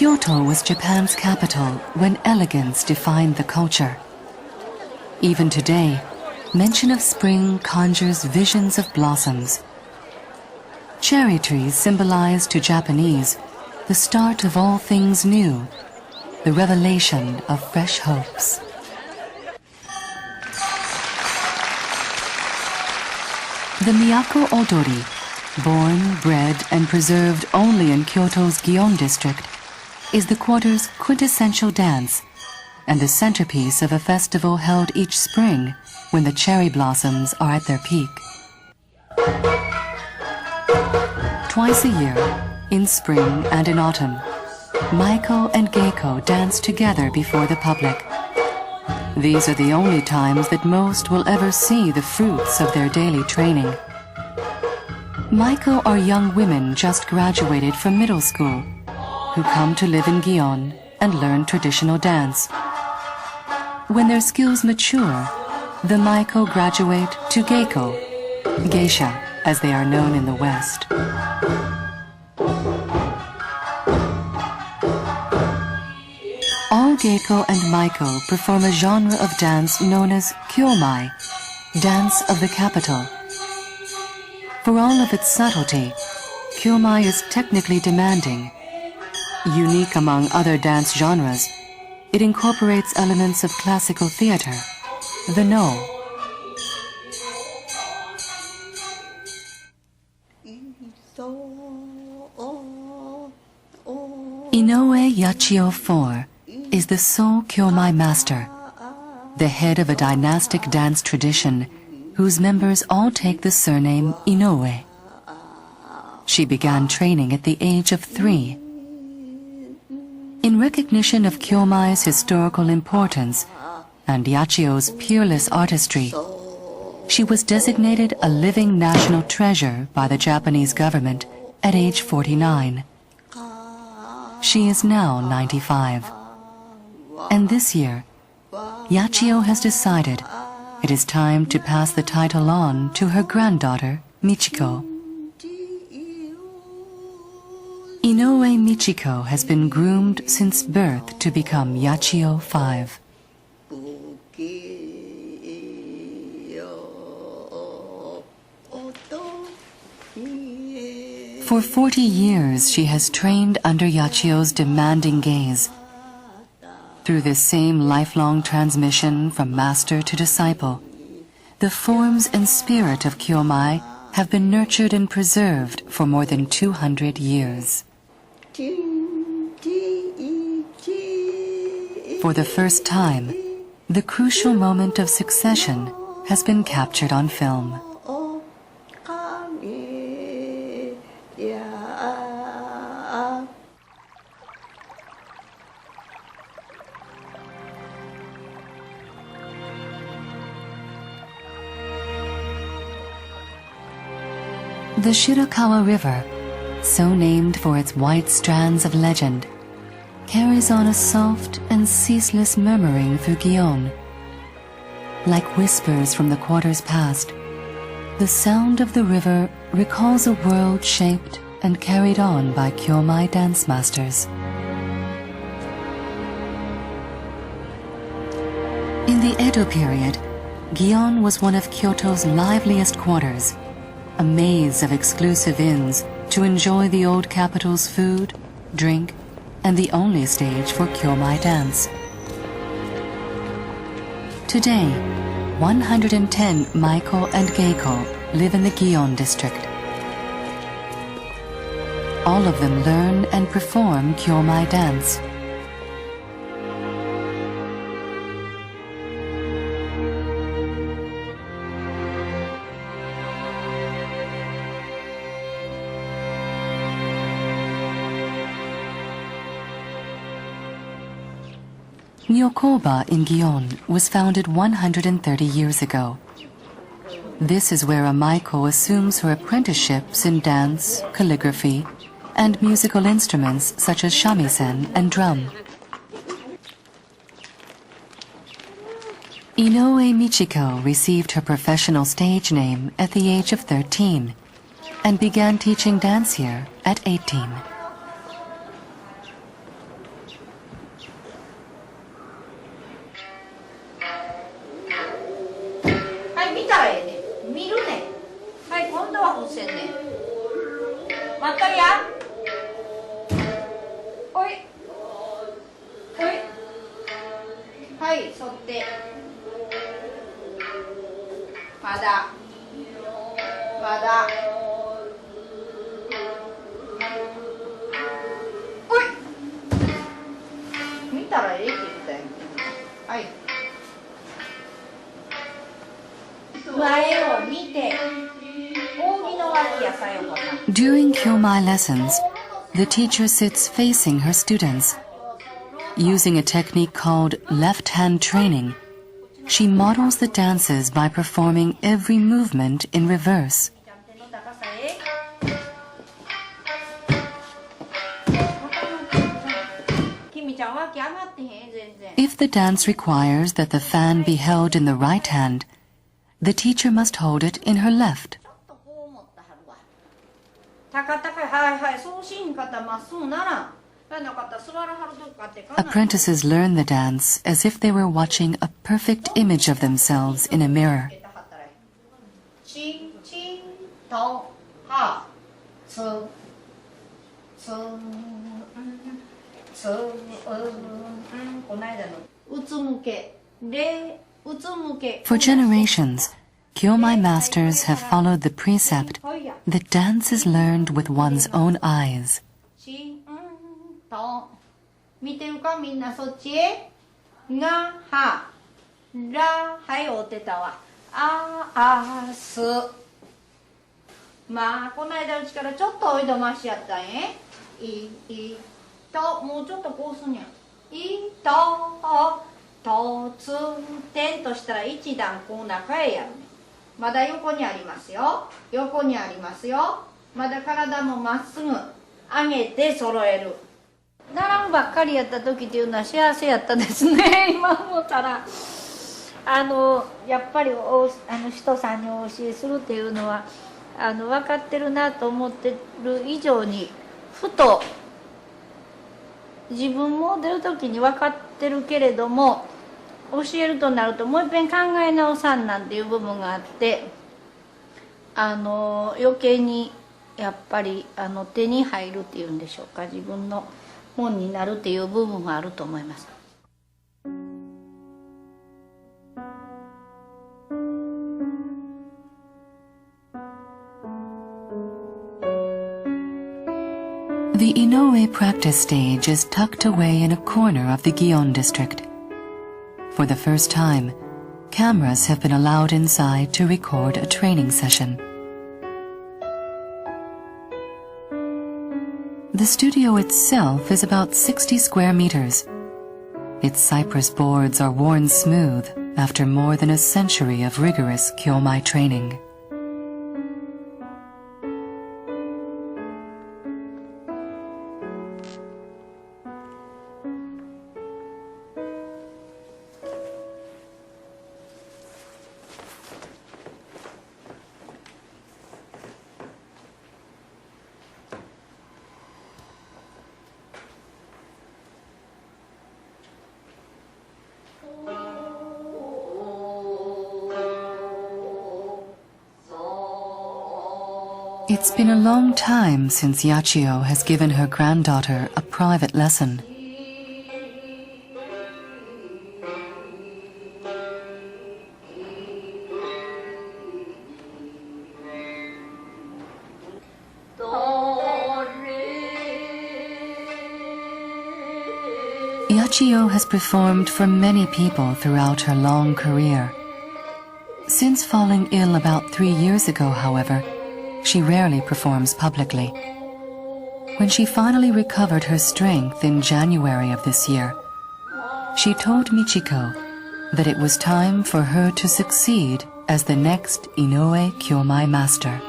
Kyoto was Japan's capital when elegance defined the culture. Even today, mention of spring conjures visions of blossoms. Cherry trees symbolize to Japanese the start of all things new, the revelation of fresh hopes. The Miyako Odori, born, bred, and preserved only in Kyoto's Gion district, is the quarter's quintessential dance and the centerpiece of a festival held each spring when the cherry blossoms are at their peak. Twice a year, in spring and in autumn, Maiko and Geiko dance together before the public. These are the only times that most will ever see the fruits of their daily training. Maiko are young women just graduated from middle school who come to live in Gion and learn traditional dance. When their skills mature, the Maiko graduate to Geiko, geisha as they are known in the West. All Geiko and Maiko perform a genre of dance known as Kyomai, dance of the capital. For all of its subtlety, Kyomai is technically demanding. Unique among other dance genres, it incorporates elements of classical theater, the No. Inoue-ryu 4 is the sole Kyomai master, the head of a dynastic dance tradition whose members all take the surname Inoue. She began training at the age of 3. In recognition of Kyomai's historical importance and Yachio's peerless artistry, she was designated a living national treasure by the Japanese government at age 49. She is now 95. And this year, Yachio has decided it is time to pass the title on to her granddaughter, Michiko. Inoue Michiko has been groomed since birth to become Yachio 5. For 40 years she has trained under Yachio's demanding gaze. Through this same lifelong transmission from master to disciple, the forms and spirit of Kyomai have been nurtured and preserved for more than 200 years. For the first time, the crucial moment of succession has been captured on film. The Shirakawa River, so named for its white strands of legend, carries on a soft and ceaseless murmuring through Gion. Like whispers from the quarters past, the sound of the river recalls a world shaped and carried on by Kyomai dance masters. In the Edo period, Gion was one of Kyoto's liveliest quarters, a maze of exclusive inns to enjoy the old capital's food, drink, and the only stage for Kyomai dance. Today, 110 Maiko and Geiko live in the Gion district. All of them learn and perform Kyomai dance. Nyokoba in Gion was founded 130 years ago. This is where a Maiko assumes her apprenticeships in dance, calligraphy, and musical instruments such as shamisen and drum. Inoue Michiko received her professional stage name at the age of 13 and began teaching dance here at 18. はい、見たらええね。見るね。はい、今度は伏せんね。まったりや。おい。おい。はい、沿って。まだ。まだ。おい。見たらええって言ったやん。はい。前を見て。扇の脇やさよこさん。During Kyomai lessons, the teacher sits facing her students. Using a technique called left-hand training, she models the dances by performing every movement in reverse. If the dance requires that the fan be held in the right hand, the teacher must hold it in her left. Apprentices learn the dance as if they were watching a perfect image of themselves in a mirror. For generations, Kyomai masters have followed the precept that dance is learned with one's own eyes. 見てるかみんなそっちへがはらはいおってたわあすまあこの間うちからちょっとおいどましやったんえいともうちょっとこうすんやいとつてんとしたら一段こう中へやるねまだ横にありますよ横にありますよまだ体もまっすぐ上げて揃える習うばっかりやった時っていうのは幸せやったですね今思ったらやっぱり人さんにお教えするっていうのは分かってるなと思ってる以上にふと自分も出る時に分かってるけれども教えるとなるともう一遍考え直さんなんていう部分があって余計にやっぱり手に入るっていうんでしょうか自分の本になるっていう部分があると思います。The Inoue practice stage is tucked away in a corner of the Gion district. For the first time, cameras have been allowed inside to record a training session. The studio itself is about 60 square meters. Its cypress boards are worn smooth after more than a century of rigorous Kyomai training. It's been a long time since Yachio has given her granddaughter a private lesson. Yachio has performed for many people throughout her long career. Since falling ill about 3 years ago, however, she rarely performs publicly. When she finally recovered her strength in January of this year, she told Michiko that it was time for her to succeed as the next Inoue Kyomai master.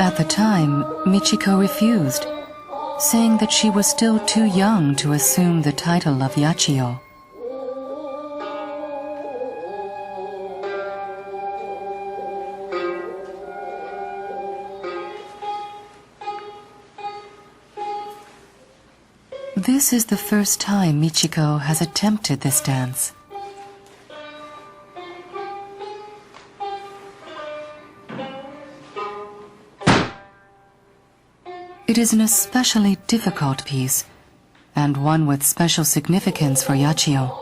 At the time, Michiko refused, saying that she was still too young to assume the title of Yachio. This is the first time Michiko has attempted this dance. It is an especially difficult piece, and one with special significance for Yachio.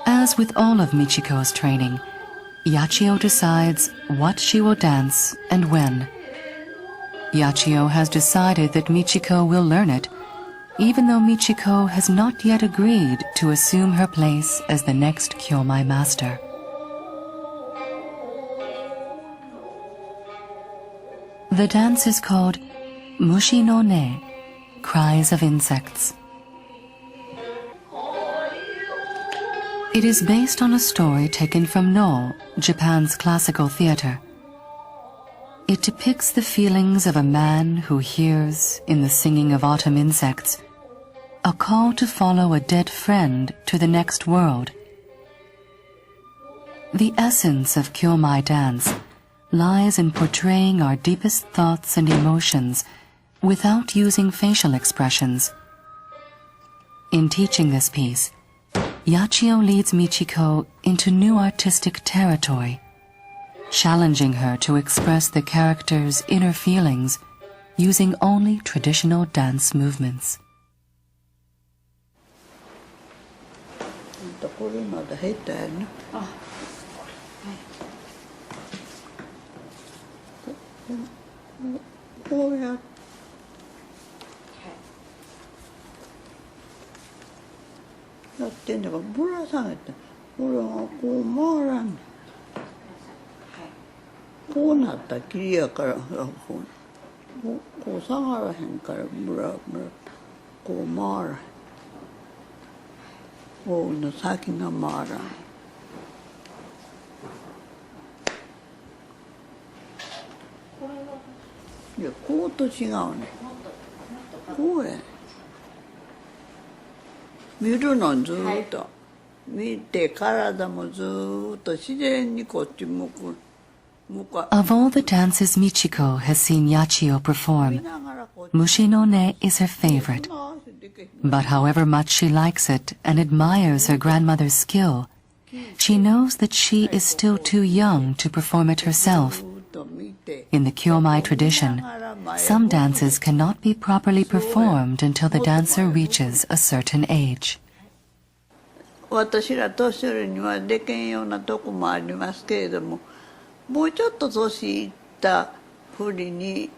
As with all of Michiko's training, Yachio decides what she will dance and when. Yachio has decided that Michiko will learn it, even though Michiko has not yet agreed to assume her place as the next Kyomai master. The dance is called Mushi no ne, cries of insects. It is based on a story taken from No, Japan's classical theater. It depicts the feelings of a man who hears, in the singing of autumn insects, a call to follow a dead friend to the next world. The essence of Kyomai dance lies in portraying our deepest thoughts and emotions without using facial expressions. In teaching this piece, Yachio leads Michiko into new artistic territory, challenging her to express the character's inner feelings using only traditional dance movements. これまだ下手やな。こうやってやってんだからぶら下げて、これがこう回らんねん。こうなったきりやからこう下がらへんからぶらぶらこう回らへん。こうの先が回らん。いやこうと違うね。こうや。見るのずっと、見て体もずっと自然にこっち向く。Of all the dances Michiko has seen Yachio perform, Mushi no ne is her favorite. But however much she likes it and admires her grandmother's skill, she knows that she is still too young to perform it herself. In the Kyomai tradition, some dances cannot be properly performed until the dancer reaches a certain age. 私ら年寄りにはできんようなとこもありますけれども、もうちょっと年いったふりに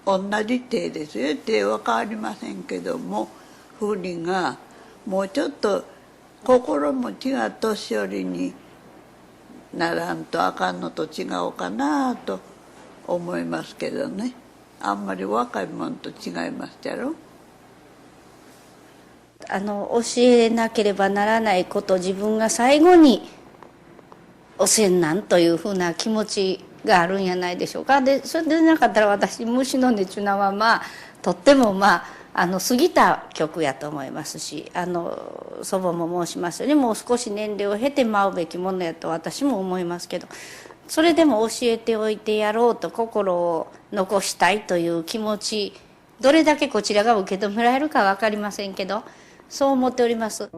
同じ手ですよ。手は変わりませんけども、ふりがもうちょっと心持ちが年寄りにならんとあかんのと違うかなと思いますけどね。あんまり若いもんと違いますやろ。教えなければならないことを自分が最後に教えんなんというふうな気持ちがあるんやないでしょうか。でそれでなかったら私虫の音ちゅうのはとっても過ぎた曲やと思いますし、祖母も申しますようにもう少し年齢を経て舞うべきものやと私も思いますけど、それでも教えておいてやろうと心を残したいという気持ち、どれだけこちらが受け止められるか分かりませんけど、そう思っております。